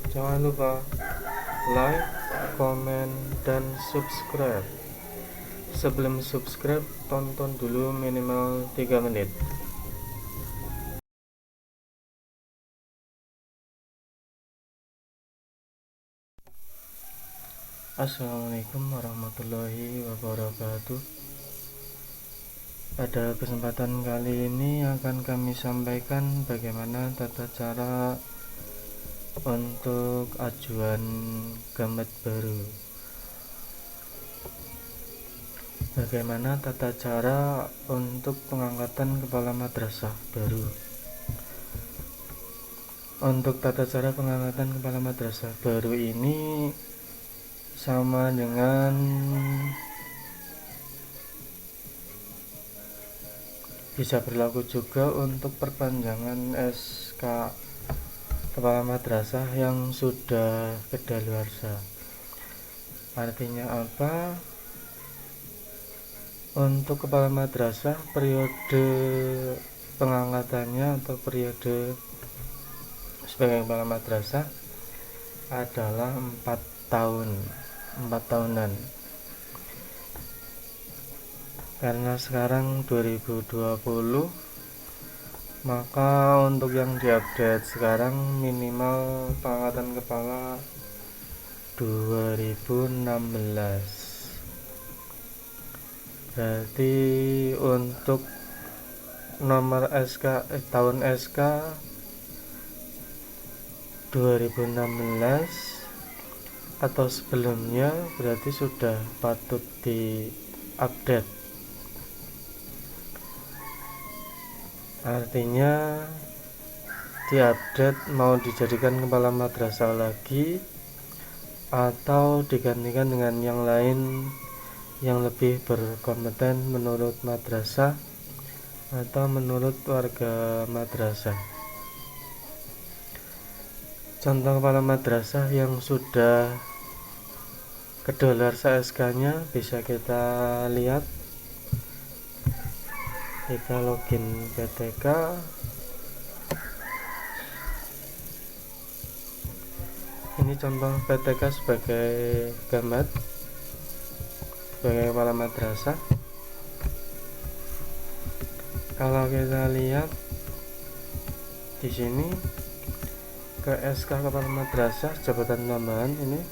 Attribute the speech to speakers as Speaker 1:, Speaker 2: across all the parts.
Speaker 1: Jangan lupa like, komen, dan subscribe. Sebelum subscribe, tonton dulu minimal 3 menit. Assalamualaikum warahmatullahi wabarakatuh. Pada kesempatan kali ini akan kami sampaikan bagaimana tata cara untuk ajuan gamet baru. Bagaimana tata cara untuk pengangkatan kepala madrasah baru. Untuk tata cara pengangkatan kepala madrasah baru ini sama dengan bisa berlaku juga untuk perpanjangan SK kepala madrasah yang sudah kedaluarsa. Artinya apa? Untuk kepala madrasah periode pengangkatannya atau periode sebagai kepala madrasah adalah 4 tahunan. Karena sekarang 2020, maka untuk yang diupdate sekarang minimal pengangkatan kepala 2016. Berarti untuk nomor SK tahun SK 2016 atau sebelumnya berarti sudah patut diupdate. Artinya diupdate mau dijadikan kepala madrasah lagi atau digantikan dengan yang lain yang lebih berkompeten menurut madrasah atau menurut warga madrasah. Contoh kepala madrasah yang sudah kedaluarsa SK-nya bisa kita lihat. Kita login PTK. Ini contoh PTK sebagai gamet, sebagai kepala madrasah. Kalau kita lihat di sini ke SK kepala madrasah jabatan tambahan, ini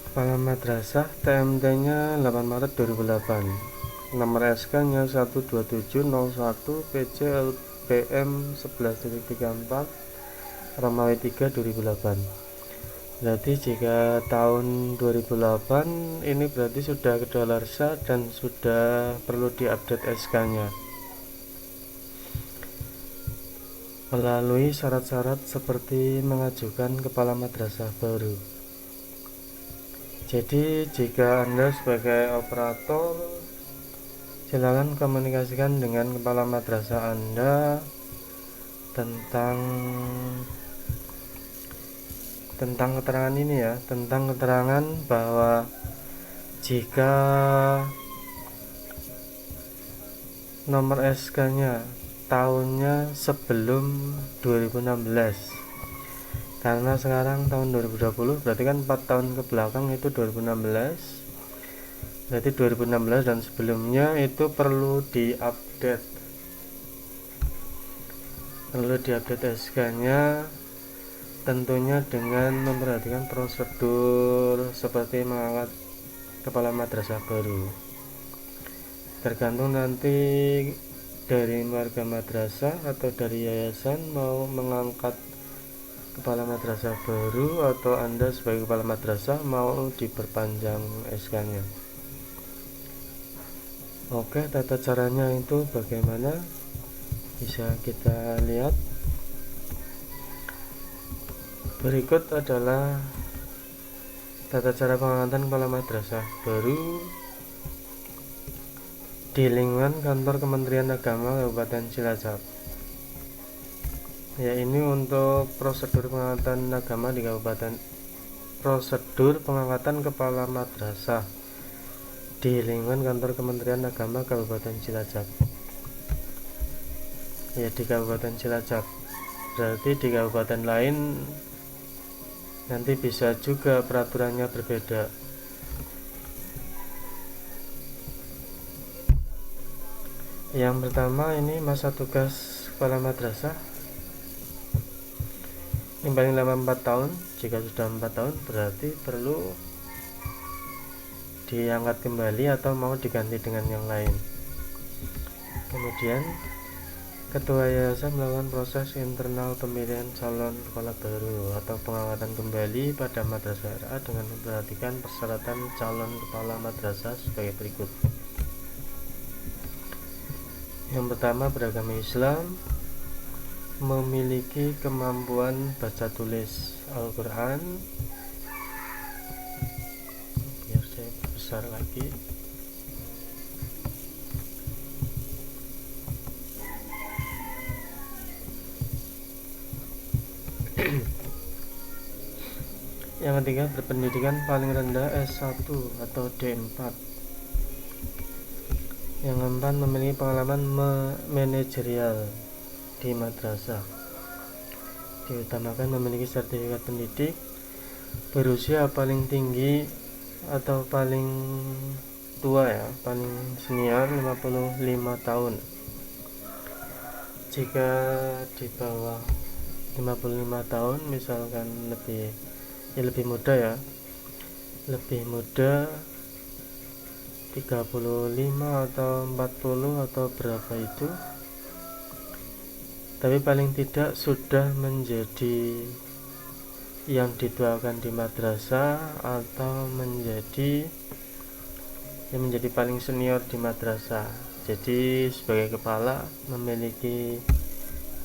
Speaker 1: kepala madrasah TMT-nya 8 Maret 2008, nomor SK-nya 12701 PC LPM 11.34 Romawi 3 2008. Berarti jika tahun 2008 ini berarti sudah kedaluarsa dan sudah perlu diupdate SK-nya melalui syarat-syarat seperti mengajukan kepala madrasah baru. Jadi jika Anda sebagai operator, silakan komunikasikan dengan kepala madrasah Anda tentang keterangan ini ya, tentang keterangan bahwa jika nomor SK-nya tahunnya sebelum 2016, karena sekarang tahun 2020 berarti kan 4 tahun ke belakang itu 2016, berarti 2016 dan sebelumnya itu perlu diupdate SK-nya, tentunya dengan memperhatikan prosedur seperti mengangkat kepala madrasah baru. Tergantung nanti dari warga madrasah atau dari yayasan mau mengangkat kepala madrasah baru atau Anda sebagai kepala madrasah mau diperpanjang SK-nya. Oke, tata caranya itu bagaimana? Bisa kita lihat. Berikut adalah tata cara pengangkatan kepala madrasah baru di lingkungan kantor Kementerian Agama Kabupaten Cilacap. Ya, ini untuk prosedur pengangkatan agama di kabupaten, prosedur pengangkatan kepala madrasah di lingkungan kantor Kementerian Agama Kabupaten Cilacap. Ya, di Kabupaten Cilacap. Berarti di kabupaten lain Nanti bisa juga peraturannya berbeda. Yang pertama ini masa tugas kepala madrasah. Yang paling lama 4 tahun. Jika sudah 4 tahun berarti perlu diangkat kembali atau mau diganti dengan yang lain. Kemudian ketua yayasan melakukan proses internal pemilihan calon kepala baru atau pengangkatan kembali pada madrasah RA dengan memperhatikan persyaratan calon kepala madrasah sebagai berikut. Yang pertama, beragama Islam, memiliki kemampuan baca tulis Al-Quran. Biar saya besar lagi. Yang ketiga, berpendidikan paling rendah S1 atau D4. Yang keempat, memiliki pengalaman manajerial di madrasah. Diutamakan memiliki sertifikat pendidik, berusia paling tinggi atau paling tua ya, paling senior 55 tahun. Jika di bawah 55 tahun misalkan lebih muda ya, lebih muda 35 atau 40 atau berapa itu, tapi paling tidak sudah menjadi yang dituakan di madrasah atau menjadi paling senior di madrasah. Jadi sebagai kepala memiliki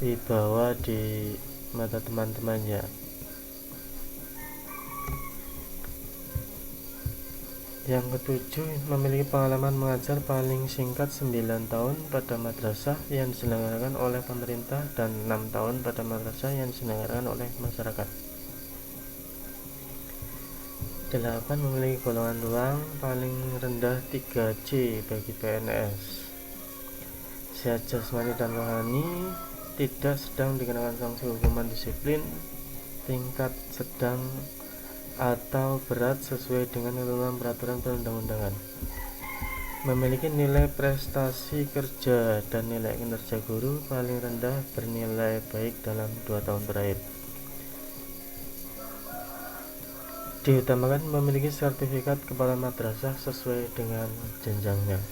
Speaker 1: wibawa di mata teman-temannya. Yang ketujuh, memiliki pengalaman mengajar paling singkat 9 tahun pada madrasah yang diselenggarakan oleh pemerintah dan 6 tahun pada madrasah yang diselenggarakan oleh masyarakat. 8. Memiliki golongan uang paling rendah 3C bagi PNS. Sehat jasmani dan rohani, tidak sedang dikenakan sanksi hukuman disiplin, tingkat sedang atau berat sesuai dengan ketentuan peraturan perundang-undangan. Memiliki nilai prestasi kerja dan nilai kinerja guru paling rendah bernilai baik dalam 2 tahun terakhir. Diutamakan memiliki sertifikat kepala madrasah sesuai dengan jenjangnya.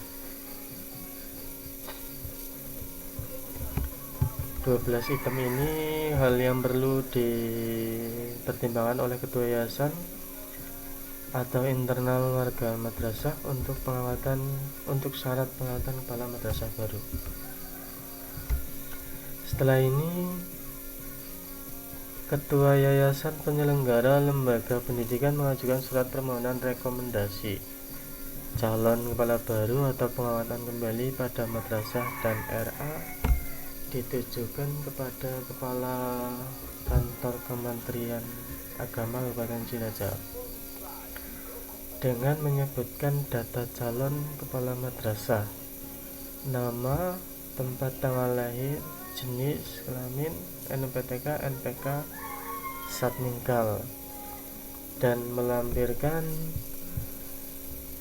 Speaker 1: 12 item ini hal yang perlu dipertimbangkan oleh ketua yayasan atau internal warga madrasah untuk syarat pengangkatan kepala madrasah baru. Setelah ini, ketua yayasan penyelenggara lembaga pendidikan mengajukan surat permohonan rekomendasi calon kepala baru atau pengangkatan kembali pada madrasah dan RA ditujukan kepada Kepala Kantor Kementerian Agama Kabupaten Cilacap dengan menyebutkan data calon kepala madrasah, nama, tempat tanggal lahir, jenis kelamin, NPTK, NPK, Satmingkal, dan melampirkan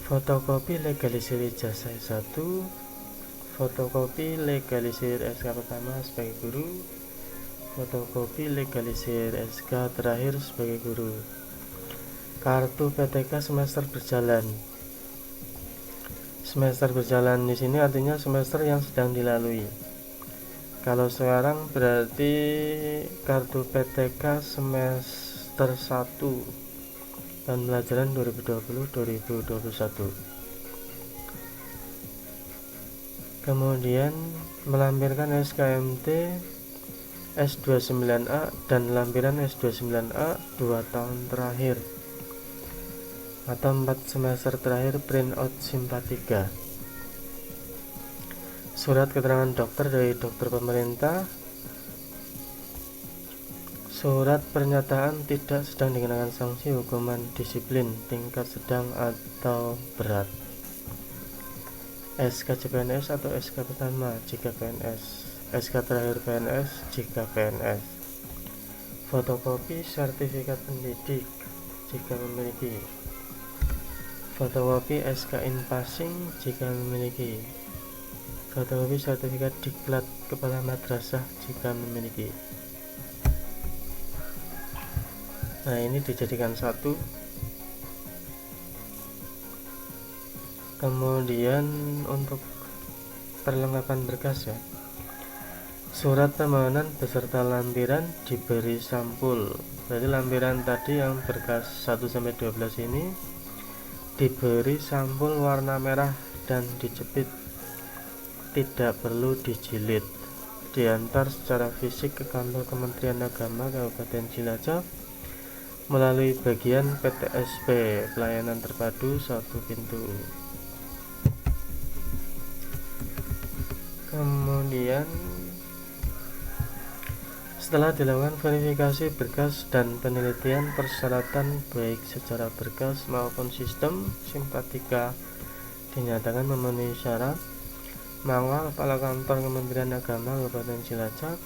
Speaker 1: fotokopi legalisir ijazah S1, fotokopi legalisir SK pertama sebagai guru, fotokopi legalisir SK terakhir sebagai guru, kartu PTK semester berjalan. Semester berjalan di sini artinya semester yang sedang dilalui. Kalau sekarang berarti kartu PTK semester 1 tahun pelajaran 2020-2021. Kemudian melampirkan SKMT S29A dan lampiran S29A 2 tahun terakhir atau 4 semester terakhir, printout Simpatiga. Surat keterangan dokter dari dokter pemerintah, surat pernyataan tidak sedang dikenakan sanksi hukuman disiplin tingkat sedang atau berat, SK CPNS atau SK pertama jika PNS, SK terakhir PNS jika PNS, fotokopi sertifikat pendidik jika memiliki, fotokopi SK in passing jika memiliki, fotokopi sertifikat diklat kepala madrasah jika memiliki. Nah, ini dijadikan satu. Kemudian untuk perlengkapan berkas ya, surat permohonan beserta lampiran diberi sampul. Jadi lampiran tadi yang berkas 1-12 ini diberi sampul warna merah dan dijepit, tidak perlu dijilid. Diantar secara fisik ke kantor Kementerian Agama Kabupaten Cilacap melalui bagian PTSP, pelayanan terpadu satu pintu. Kemudian setelah dilakukan verifikasi berkas dan penelitian persyaratan baik secara berkas maupun sistem, Simpatika dinyatakan memenuhi syarat, maka Kepala Kantor Kementerian Agama Kabupaten Cilacap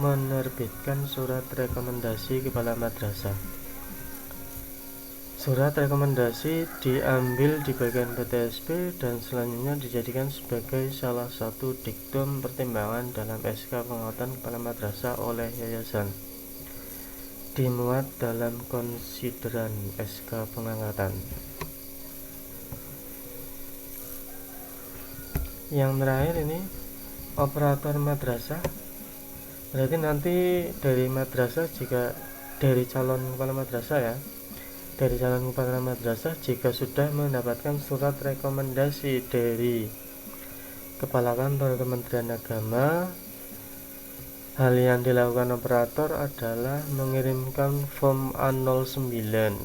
Speaker 1: menerbitkan surat rekomendasi kepala madrasah. Surat rekomendasi diambil di bagian PTSP dan selanjutnya dijadikan sebagai salah satu diktum pertimbangan dalam SK pengangkatan kepala madrasah oleh yayasan. Dimuat dalam konsideran SK pengangkatan. Yang terakhir ini operator madrasah. Berarti nanti dari madrasah, jika dari calon kepala madrasah ya, dari calon kepala madrasah jika sudah mendapatkan surat rekomendasi dari Kepala Kantor Kementerian Agama, hal yang dilakukan operator adalah mengirimkan form A09.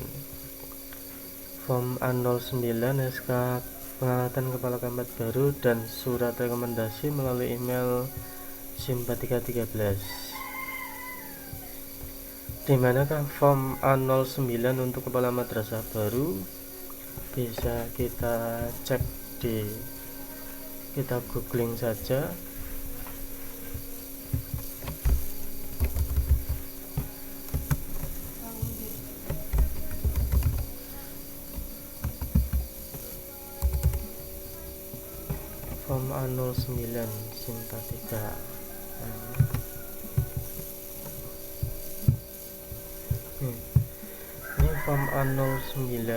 Speaker 1: Form A09 SK pengangkatan Kepala Camat baru dan surat rekomendasi melalui email Simpatika 13. Dimanakah form A09 untuk kepala madrasah baru? Bisa kita cek kita googling saja. Form A09 Simpatika. Ini form A09.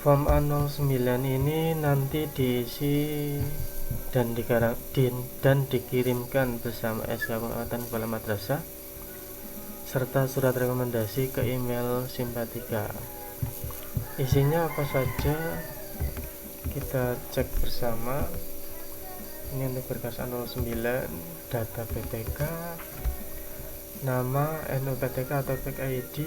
Speaker 1: Form A09 ini nanti diisi dan dikirimkan bersama SK pengangkatan kepala madrasah serta surat rekomendasi ke email Simpatika. Isinya apa saja kita cek bersama. Ini untuk berkas A09, data PTK, nama, NUPTK atau PKID,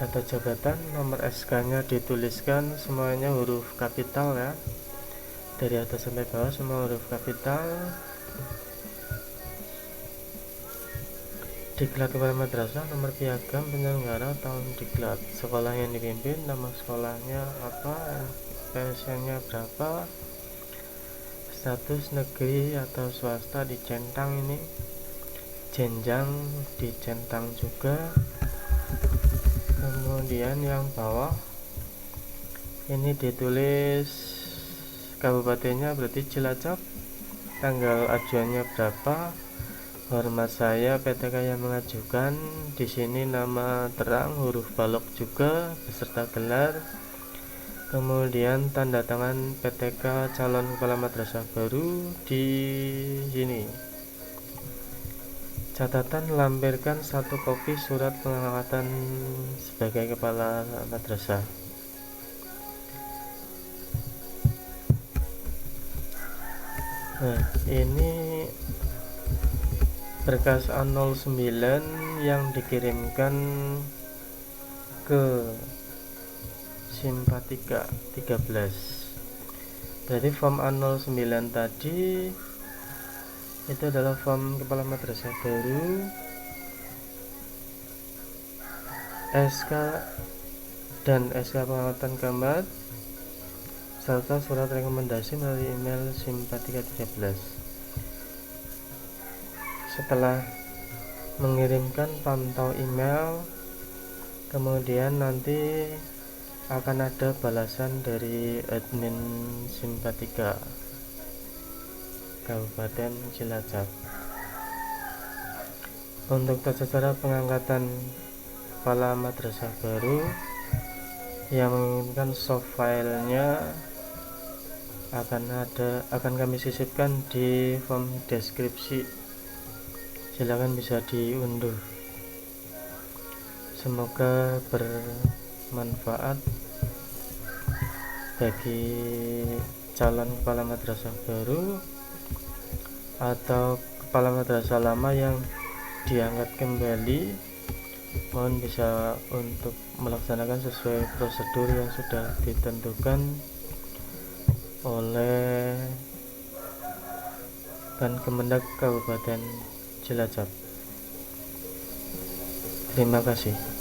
Speaker 1: data jabatan, nomor SK nya dituliskan semuanya huruf kapital ya, dari atas sampai bawah semua huruf kapital. Diklat kepala madrasah, nomor piagam penyelenggara, tahun diklat, sekolah yang dipimpin, nama sekolahnya apa, PSN nya berapa, status negeri atau swasta dicentang, ini jenjang dicentang juga. Kemudian yang bawah ini ditulis kabupatennya, berarti Cilacap, tanggal ajuannya berapa, hormat saya PTK yang mengajukan, di sini nama terang huruf balok juga beserta gelar. Kemudian tanda tangan PTK calon kepala madrasah baru di sini. Catatan, lampirkan 1 kopi surat pengangkatan sebagai kepala madrasah. Nah, ini berkas A09 yang dikirimkan ke Simpatika 13. Berarti form A09 tadi itu adalah form kepala madrasah baru, SK dan SK pengangkatan camat serta surat rekomendasi melalui email Simpatika 13. setelah mengirimkan pantau email, kemudian nanti akan ada balasan dari admin Simpatika Kabupaten Cilacap. Untuk tata cara pengangkatan kepala madrasah baru yang menginginkan soft filenya akan kami sisipkan di form deskripsi, silakan bisa diunduh. Semoga bermanfaat bagi calon kepala madrasah baru atau kepala madrasah lama yang diangkat kembali. Mohon bisa untuk melaksanakan sesuai prosedur yang sudah ditentukan oleh Kemendak Kabupaten Cilacap. Terima kasih.